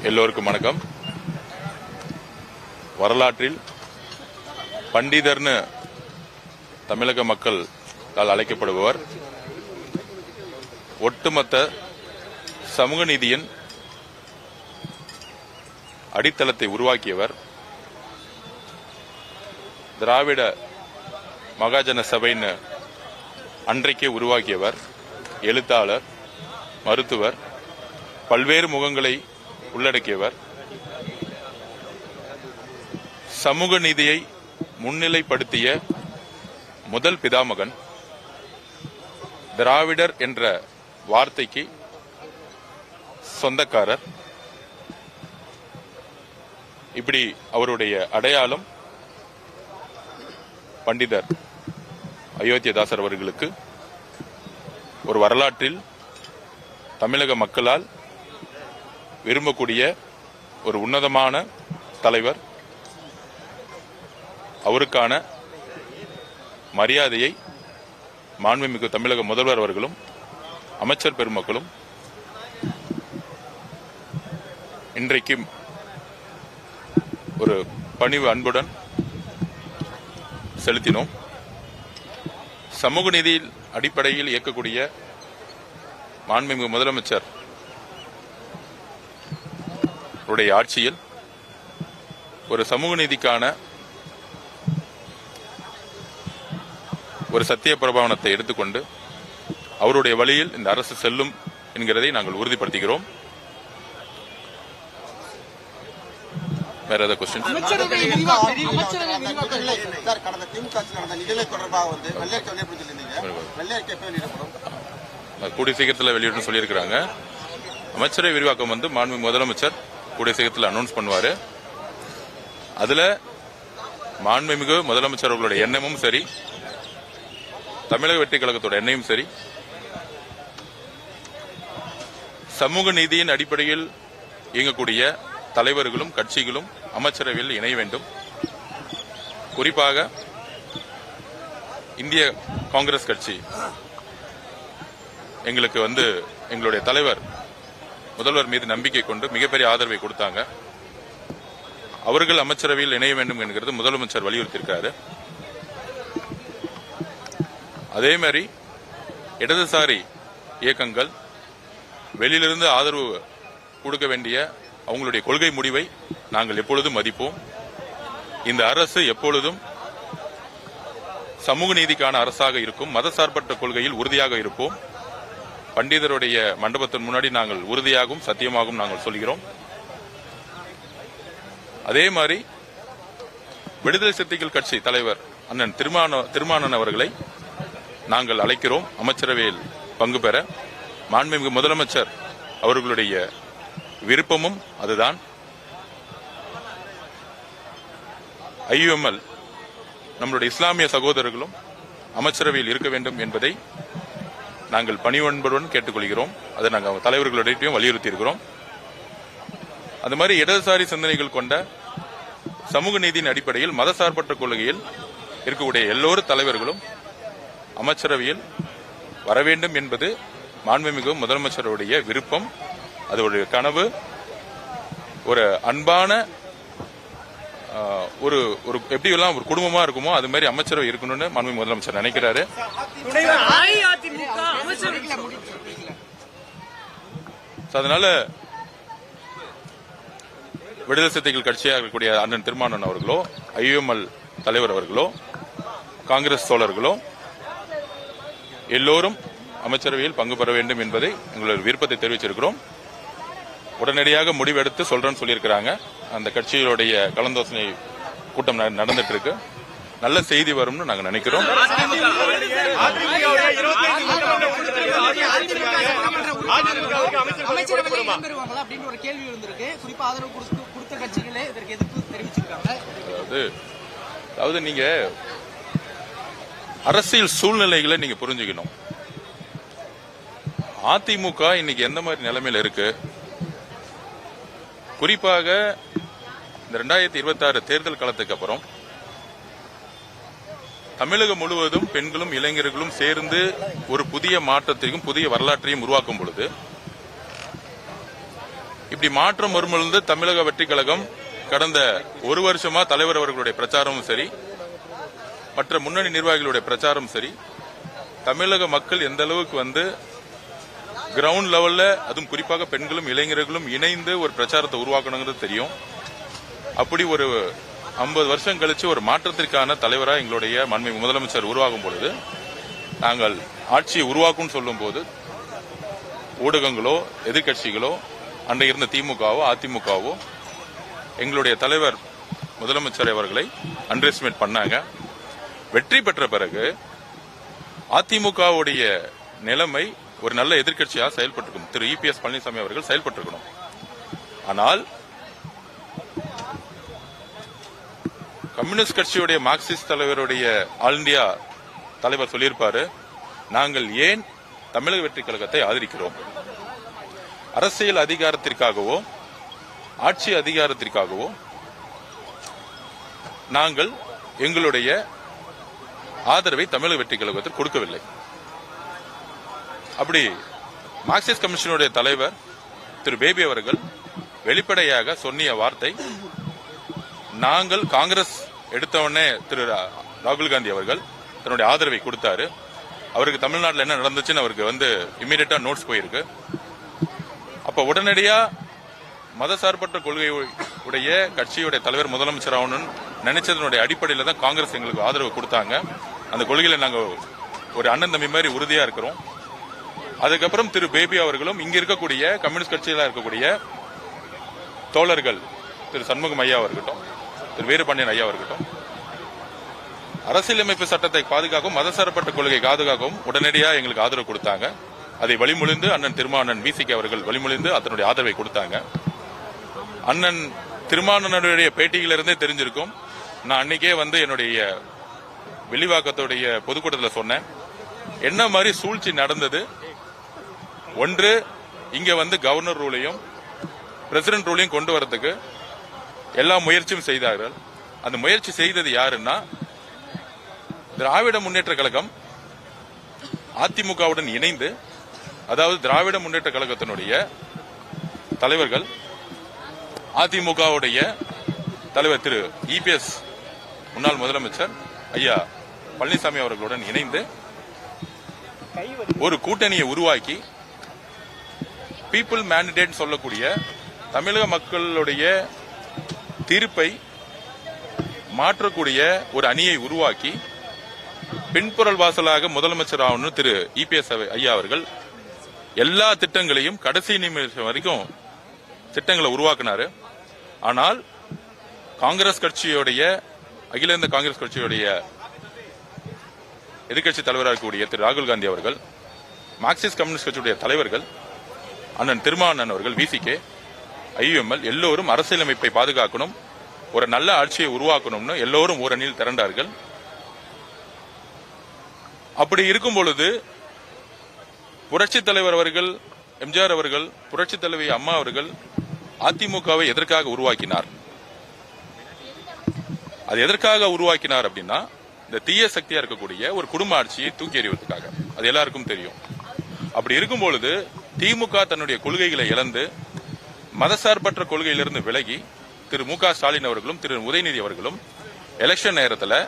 எல்லோருக்கும் வணக்கம். வரலாற்றில் பண்டிதர்னு தமிழக மக்கள் அழைக்கப்படுபவர், ஒட்டுமொத்த சமூக நீதியின் அடித்தளத்தை உருவாக்கியவர், திராவிட மகாஜன சபைன்னு அன்றைக்கே உருவாக்கியவர், எழுத்தாளர், மருத்துவர், பல்வேறு முகங்களை உள்ளடக்கியவர், சமூக நீதியை முன்னிலைப்படுத்திய முதல் பிதாமகன், திராவிடர் என்ற வார்த்தைக்கு சொந்தக்காரர். இப்படி அவருடைய அடையாளம் பண்டிதர் அயோத்திதாசர் அவர்களுக்கு ஒரு வரலாற்றில் தமிழக மக்களால் விரும்பக்கூடிய ஒரு உன்னதமான தலைவர். அவருக்கான மரியாதையை மாண்புமிகு தமிழக முதல்வர் அவர்களும் அமைச்சர் பெருமக்களும் இன்றைக்கு ஒரு பணிவு அன்புடன் செலுத்தினோம். சமூக நீதியில் அடிப்படையில் இயக்கக்கூடிய மாண்புமிகு முதலமைச்சர் உடைய ஆட்சியில் ஒரு சமூக நீதிக்கான ஒரு சத்திய பிரபாவனத்தை எடுத்துக்கொண்டு அவருடைய வழியில் இந்த அரசு செல்லும் என்கிறதை நாங்கள் உறுதிப்படுத்துகிறோம். வேற ஏதாவது கொஸ்டின்? கூடிய சீக்கிரத்தில் வெளியிட்டு சொல்லியிருக்கிறாங்க. அமைச்சரவை விரிவாக்கம் மாண்பு முதலமைச்சர் கூடிய சீக்கிரத்தில் அனௌன்ஸ் பண்ணுவாரு. அதுல மாண்புமிகு முதலமைச்சர் அவர்களுடைய எண்ணமும் சரி, தமிழக வெற்றி கழகத்தோட எண்ணமும் சரி, சமூக நீதியின் அடிப்படையில் இயங்கக்கூடிய தலைவர்களும் கட்சிகளும் அமைச்சரவையில் இணைய வேண்டும். குறிப்பாக இந்திய காங்கிரஸ் கட்சி எங்களுக்கு எங்களுடைய தலைவர் முதல்வர் மீது நம்பிக்கை கொண்டு மிகப்பெரிய ஆதரவை கொடுத்தாங்க. அவர்கள் அமைச்சரவையில் இணைய வேண்டும் என்கிறது முதலமைச்சர் வலியுறுத்தியிருக்காரு. அதே மாதிரி இடதுசாரி இயக்கங்கள் வெளியிலிருந்து ஆதரவு கொடுக்க வேண்டிய அவங்களுடைய கொள்கை முடிவை நாங்கள் எப்பொழுதும் மதிப்போம். இந்த அரசு எப்பொழுதும் சமூக நீதிக்கான அரசாக இருக்கும். மதசார்பற்ற கொள்கையில் உறுதியாக இருப்போம். பண்டிதருடைய மண்டபத்தின் முன்னாடி நாங்கள் உறுதியாகவும் சத்தியமாகவும் நாங்கள் சொல்கிறோம். அதே மாதிரி விடுதலை சிறுத்தைகள் கட்சி தலைவர் அண்ணன் திருமானன் அவர்களை நாங்கள் அழைக்கிறோம் அமைச்சரவையில் பங்கு பெற. மாண்புமிகு முதலமைச்சர் அவர்களுடைய விருப்பமும் அதுதான். IUML நம்முடைய இஸ்லாமிய சகோதரர்களும் அமைச்சரவையில் இருக்க வேண்டும் என்பதை நாங்கள் பணிவன்புடன் கேட்டுக்கொள்கிறோம். அதை நாங்கள் தலைவர்களிடையும் வலியுறுத்தி இருக்கிறோம். அது மாதிரி இடதுசாரி சிந்தனைகள் கொண்ட சமூக நீதியின் அடிப்படையில் மதசார்பற்ற கொள்கையில் இருக்கக்கூடிய எல்லோரும் தலைவர்களும் அமைச்சரவையில் வர வேண்டும் என்பது மாண்புமிகு முதலமைச்சருடைய விருப்பம். அது ஒரு கனவு. ஒரு அன்பான ஒரு எப்படியெல்லாம் ஒரு குடும்பமா இருக்குமோ அது மாதிரி அமைச்சரவை இருக்கணும்னு மாண்புமிகு முதலமைச்சர் நினைக்கிறாரு. அதனால விடுதலை சிறுத்தைகள் கட்சியாக இருக்கக்கூடிய அண்ணன் திருமானன் அவர்களோ, IUML தலைவர் அவர்களோ, காங்கிரஸ் தோழர்களோ எல்லோரும் அமைச்சரவையில் பங்கு பெற வேண்டும் என்பதை எங்களுடைய விருப்பத்தை தெரிவிச்சிருக்கிறோம். உடனடியாக முடிவெடுத்து சொல்றேன்னு சொல்லியிருக்கிறாங்க. அந்த கட்சிகளுடைய கலந்தாலோசனை கூட்டம் நடந்துட்டு இருக்கு. நல்ல செய்தி வரும்னு நாங்க நினைக்கிறோம். அதாவது நீங்க அரசியல் சூழ்நிலைகளை நீங்க புரிஞ்சுக்கணும். அதிமுக இன்னைக்கு எந்த மாதிரி நிலைமையில இருக்கு, குறிப்பாக இந்த 2026 தேர்தல் காலத்துக்கு அப்புறம் தமிழகம் முழுவதும் பெண்களும் இளைஞர்களும் சேர்ந்து ஒரு புதிய மாற்றத்தையும் புதிய வரலாற்றையும் உருவாக்கும் பொழுது இப்படி மாற்றம் வரும்பொழுது தமிழக வெற்றி கழகம் கடந்த ஒரு வருஷமா தலைவர் அவர்களுடைய பிரச்சாரமும் சரி, மற்ற முன்னணி நிர்வாகிகளுடைய பிரச்சாரம் சரி, தமிழக மக்கள் எந்த அளவுக்கு கிரவுண்ட் லெவல்ல, அதுவும் குறிப்பாக பெண்களும் இளைஞர்களும் இணைந்து ஒரு பிரச்சாரத்தை உருவாக்கணுங்கிறது தெரியும். அப்படி ஒரு 50 வருஷம் கழிச்சு ஒரு மாற்றத்திற்கான தலைவராக எங்களுடைய மாண்புமிகு முதலமைச்சர் உருவாகும் பொழுது நாங்கள் ஆட்சியை உருவாக்கும் சொல்லும் போது ஊடகங்களோ எதிர்கட்சிகளோ அன்றை இருந்த திமுகவோ அதிமுகவோ எங்களுடைய தலைவர் முதலமைச்சர் அவர்களை அண்டர்எஸ்டிமேட் பண்ணாங்க. வெற்றி பெற்ற பிறகு அதிமுகவுடைய நிலைமை ஒரு நல்ல எதிர்கட்சியாக செயல்பட்டிருக்கும். திரு இபிஎஸ் பழனிசாமி அவர்கள் செயல்பட்டிருக்கணும். ஆனால் கம்யூனிஸ்ட் கட்சியுடைய மார்க்சிஸ்ட் தலைவருடைய ஆல் இந்தியா தலைவர் சொல்லியிருப்பாரு, நாங்கள் ஏன் தமிழக வெற்றி கழகத்தை ஆதரிக்கிறோம்? அரசியல் அதிகாரத்திற்காகவோ ஆட்சி அதிகாரத்திற்காகவோ நாங்கள் எங்களுடைய ஆதரவை தமிழக வெற்றி கழகத்தில் கொடுக்கவில்லை. அப்படி மார்க்சிஸ்ட் கமிஷனுடைய தலைவர் திரு பேபி அவர்கள் வெளிப்படையாக சொன்னிய வார்த்தை, நாங்கள் காங்கிரஸ் எடுத்தவொடனே திரு ராகுல் காந்தி அவர்கள் தன்னுடைய ஆதரவை கொடுத்தாரு. அவருக்கு தமிழ்நாட்டில் என்ன நடந்துச்சுன்னு அவருக்கு இமீடியட்டா நோட்ஸ் போயிருக்கு. அப்ப உடனடியா மதசார்பற்ற கொள்கை உடைய கட்சியுடைய தலைவர் முதலமைச்சர் ஆகணும்னு நினைச்சதனுடைய அடிப்படையில் தான் காங்கிரஸ் எங்களுக்கு ஆதரவு கொடுத்தாங்க. அந்த கொள்கையில நாங்க ஒரு அண்ணன் தம்பி மாதிரி உறுதியா இருக்கிறோம். அதுக்கப்புறம் திரு பேபி அவர்களும் இங்க இருக்கக்கூடிய கம்யூனிஸ்ட் கட்சியில இருக்கக்கூடிய தோழர்கள் திரு சண்முகம் ஐயா இருக்கட்டும், திரு வீரபாண்டியன் ஐயா இருக்கட்டும், அரசியலமைப்பு சட்டத்தை பாதுகாக்கவும் மதசார்பற்ற கொள்கை பாதுகாக்கவும் உடனடியாக எங்களுக்கு ஆதரவு கொடுத்தாங்க. அதை வழிமொழிந்து அண்ணன் திருமானன் விசிகே அவர்கள் வழிமொழிந்து அதனுடைய ஆதரவை கொடுத்தாங்க. அண்ணன் திருமானனுடைய பேட்டியிலிருந்தே தெரிஞ்சிருக்கும். நான் அன்னைக்கே என்னுடைய வெளிவாக்கத்துடைய பொதுக்கூட்டத்தில் சொன்னேன், என்ன மாதிரி சூழ்ச்சி நடந்தது. ஒன்று, இங்க கவர்னர் ரூலையும் பிரசிடென்ட் ரூலையும் கொண்டு வரதுக்கு எல்லா முயற்சியும் செய்தார்கள். அந்த முயற்சி செய்தது யாருன்னா திராவிட முன்னேற்ற கழகம் அதிமுகவுடன் இணைந்து, அதாவது திராவிட முன்னேற்ற கழகத்தினுடைய தலைவர்கள் அதிமுகவுடைய தலைவர் திரு இபிஎஸ் முன்னாள் முதலமைச்சர் ஐயா பழனிசாமி அவர்களுடன் இணைந்து ஒரு கூட்டணியை உருவாக்கி பீப்புள் மேண்டேட் சொல்லக்கூடிய தமிழக மக்களுடைய தீர்ப்பை மாற்றக்கூடிய ஒரு அணியை உருவாக்கி பின்புறல் வாசலாக முதலமைச்சர் ஆகணும் திரு இபிஎஸ் ஐயா அவர்கள் எல்லா திட்டங்களையும் கடைசி நிமிஷம் வரைக்கும் திட்டங்களை உருவாக்கினாரு. ஆனால் காங்கிரஸ் கட்சியுடைய அகில இந்திய காங்கிரஸ் கட்சியுடைய எதிர்கட்சி தலைவராக இருக்கக்கூடிய திரு ராகுல் காந்தி அவர்கள், மார்க்சிஸ்ட் கம்யூனிஸ்ட் கட்சியுடைய தலைவர்கள் அண்ணன் திருமாவளவன் அவர்கள், விசிகே, ஐயுஎம்எல் எல்லோரும் அரசியலமைப்பை பாதுகாக்கணும், ஒரு நல்ல ஆட்சியை உருவாக்கணும்னு எல்லோரும் ஒரு அணியில் திரண்டார்கள். அப்படி இருக்கும் பொழுது புரட்சி தலைவர் அவர்கள், எம்ஜிஆர் அவர்கள், புரட்சி தலைவி அம்மா அவர்கள் அதிமுகவை எதற்காக உருவாக்கினார்? அது எதற்காக உருவாக்கினார் அப்படின்னா, இந்த தீய சக்தியா இருக்கக்கூடிய ஒரு குடும்ப ஆட்சியை தூக்கி எறிவதற்காக. அது எல்லாருக்கும் தெரியும். அப்படி இருக்கும் பொழுது திமுக தன்னுடைய கொள்கைகளை இழந்து மதசார்பற்ற கொள்கையிலிருந்து விலகி திரு மு க ஸ்டாலின் அவர்களும் திரு உதயநிதி அவர்களும் எலெக்ஷன் நேரத்தில்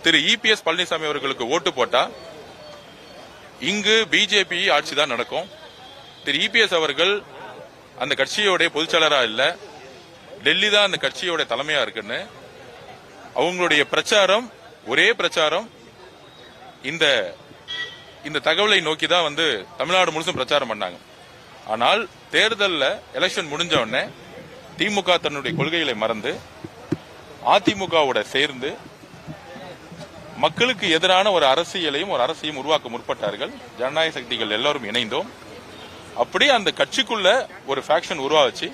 திரு இபிஎஸ் பழனிசாமி அவர்களுக்கு ஓட்டு போட்டா இங்கு பிஜேபி ஆட்சி தான் நடக்கும். திரு இபிஎஸ் அவர்கள் அந்த கட்சியோட பொதுச்செயலரா இல்ல, டெல்லி தான் அந்த கட்சியோட தலைமையா இருக்குன்னு அவங்களுடைய பிரச்சாரம், ஒரே பிரச்சாரம் இந்த தகவலை நோக்கி தான் தமிழ்நாடு முழுசும் பிரச்சாரம் பண்ணாங்க. ஆனால் தேர்தலில் எலெக்ஷன் முடிஞ்ச உடனே திமுக தன்னுடைய கொள்கைகளை மறந்து அதிமுகவோட சேர்ந்து மக்களுக்கு எதிரான ஒரு அரசியலையும் ஒரு அரசையும் உருவாக்க முற்பட்டார்கள். ஜனநாயக சக்திகள் எல்லாரும் இணைந்தோம். அப்படியே அந்த கட்சிக்குள்ள ஒரு ஃபேக்ஷன் உருவாச்சு.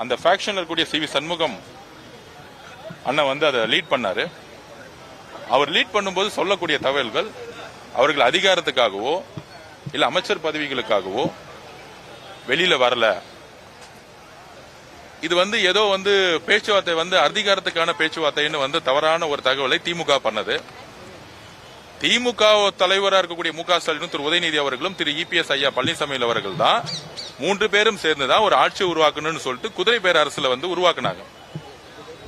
அந்த ஃபேக்ஷன்ல இருக்கக்கூடிய சி வி சண்முகம் அண்ணன் அதை லீட் பண்ணாரு. அவர் லீட் பண்ணும்போது சொல்லக்கூடிய தகவல்கள் அவர்கள் அதிகாரத்துக்காகவோ இல்ல அமைச்சர் பதவிகளுக்காகவோ வெளியில வரல. இது ஏதோ பேச்சுவார்த்தை அதிகாரத்துக்கான பேச்சுவார்த்தைன்னு தவறான ஒரு தகவலை திமுக பண்ணது. திமுக தலைவராக இருக்கக்கூடிய மு.க. ஸ்டாலினும் திரு உதயநிதி அவர்களும் திரு இபிஎஸ் ஐயா பழனிசாமி அவர்கள் தான் 3 பேரும் சேர்ந்துதான் ஒரு ஆட்சியை உருவாக்கணும்னு சொல்லிட்டு குதிரை பேர் அரசுல உருவாக்குனாங்க.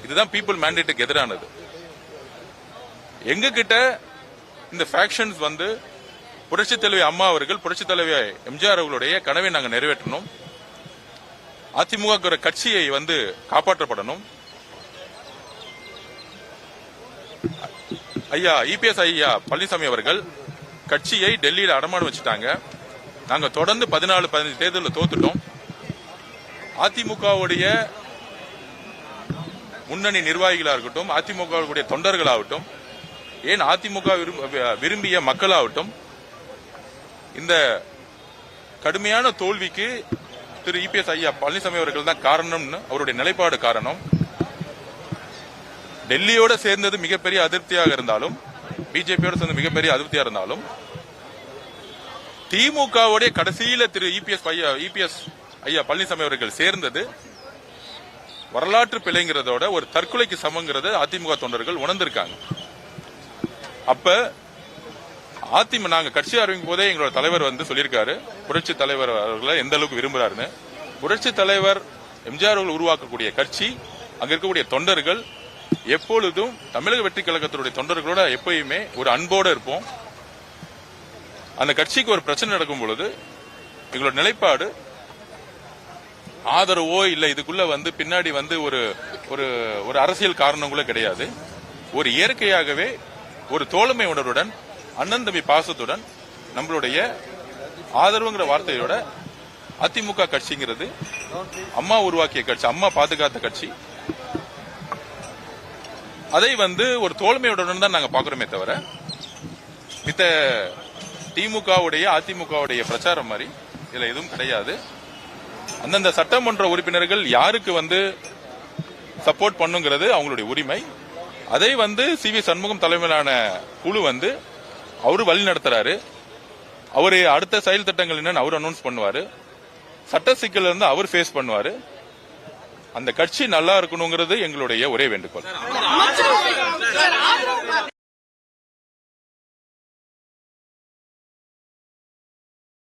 இதுதான் பீப்புள் மேண்டேட்டுக்கு எதிரானது. எங்க கிட்ட இந்த ஃபேக்ஷன்ஸ் புரட்சி தலைவி அம்மா அவர்கள் புரட்சி தலைவி எம்ஜிஆர் அவர்களுடைய கனவை நாங்கள் நிறைவேற்றணும். அதிமுக கட்சியை காப்பாற்றப்படணும். ஐயா இபிஎஸ் ஐயா பழனிசாமி அவர்கள் கட்சியை டெல்லியில அடமானம் வச்சுட்டாங்க. நாங்க தொடர்ந்து 14-15 தேர்தலில் தோத்துட்டோம். அதிமுகவுடைய முன்னணி நிர்வாகிகளா இருக்கட்டும், அதிமுக தொண்டர்களாகட்டும், ஏன் அதிமுக விரும்பிய மக்களாகட்டும், இந்த கடுமையான தோல்விக்கு திரு இபிஎஸ் ஐயா பழனிசாமி அவர்கள் தான் காரணம்னு அவருடைய நிலைப்பாடு காரணம். டெல்லியோட சேர்ந்தது மிகப்பெரிய அதிருப்தியாக இருந்தாலும், பிஜேபியோட சேர்ந்து மிகப்பெரிய அதிருப்தியா இருந்தாலும், திமுகவுடைய கடைசியில திரு இபிஎஸ் ஐயா பழனிசாமி அவர்கள் சேர்ந்தது வரலாற்று பிழைங்கிறதோட ஒரு தற்கொலைக்கு சமங்கிறத அதிமுக தொண்டர்கள் உணர்ந்திருக்காங்க. அப்ப நாங்க கட்சி ஆரம்பிக்கும் போதே எங்களோட தலைவர் சொல்லியிருக்காரு, புரட்சி தலைவர் அவர்களை எந்த அளவுக்கு விரும்புறாருன்னு. புரட்சி தலைவர் எம்ஜிஆர் அவர்கள் உருவாக்கக்கூடிய கட்சி, அங்க இருக்கக்கூடிய தொண்டர்கள் எப்பொழுதும் தமிழக வெற்றி கழகத்தினுடைய தொண்டர்களோட எப்பயுமே ஒரு அன்போடு இருப்போம். அந்த கட்சிக்கு ஒரு பிரச்சனை நடக்கும் பொழுது எங்களோட நிலைப்பாடு ஆதரவோ இல்ல இதுக்குள்ள பின்னாடி ஒரு ஒரு அரசியல் காரணங்களோ கிடையாது. ஒரு இயற்கையாகவே ஒரு தோழமை உணர்வுடன், அண்ணன் தம்பி பாசத்துடன், நம்மளுடைய ஆதரவுங்கிற வார்த்தையோட அதிமுக கட்சிங்கிறது அம்மா உருவாக்கிய கட்சி, அம்மா பாதுகாத்த கட்சி. அதை ஒரு தோழமையுடன் தான் நாங்க பாக்குறோமே தவிர மித்த திமுகவுடைய அதிமுகவுடைய பிரச்சாரம் மாதிரி இதுல எதுவும் கிடையாது. அந்தந்த சட்டமன்ற உறுப்பினர்கள் யாருக்கு சப்போர்ட் பண்ணுங்கிறது அவங்களுடைய உரிமை. அதை சி.வி. சண்முகம் தலைமையிலான குழு அவரு வழி நடத்துறாரு. அவரு அடுத்த செயல் திட்டங்கள் என்னன்னு அவர் அனௌன்ஸ் பண்ணுவாரு. சட்ட சிக்கல் அவர் ஃபேஸ் பண்ணுவாரு. அந்த கட்சி நல்லா இருக்கணுங்கிறது எங்களுடைய ஒரே வேண்டுகோள்.